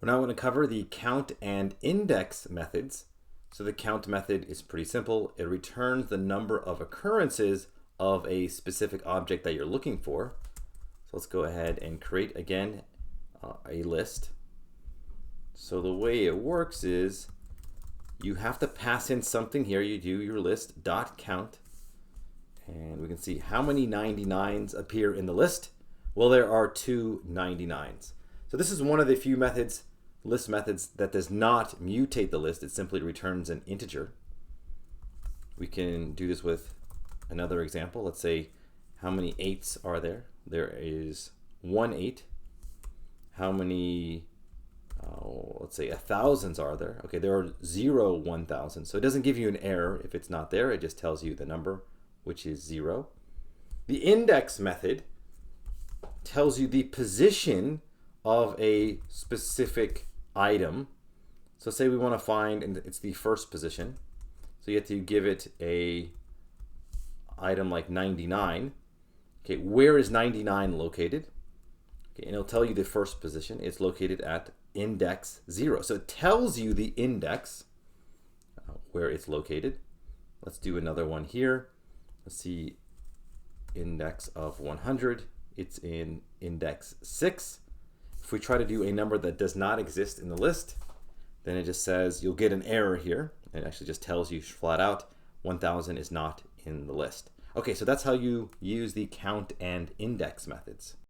We're now going to cover the count and index methods. So the count method is pretty simple. It returns the number of occurrences of a specific object that you're looking for. So let's go ahead and create again a list. So the way it works is you have to pass in something here. You do your list dot count, and we can see how many 99s appear in the list. Well, there are two 99s. So this is one of the few methods, list methods, that does not mutate the list. It simply returns an integer. We can do this with another example. Let's say, how many 8s are there? There is 1 8. How many, let's say, 1000s are there? Okay, there are 0 1000. So it doesn't give you an error if it's not there. It just tells you the number, which is 0. The index method tells you the position of a specific item. So say we want to find, and it's the first position. So you have to give it a item like 99. Okay, where is 99 located? Okay, and it'll tell you the first position. It's located at index 0. So it tells you the index, where it's located. Let's do another one here. Let's see, index of 100. It's in index 6. If we try to do a number that does not exist in the list, then it just says you'll get an error here. It actually just tells you flat out 1000 is not in the list. Okay, so that's how you use the count and index methods.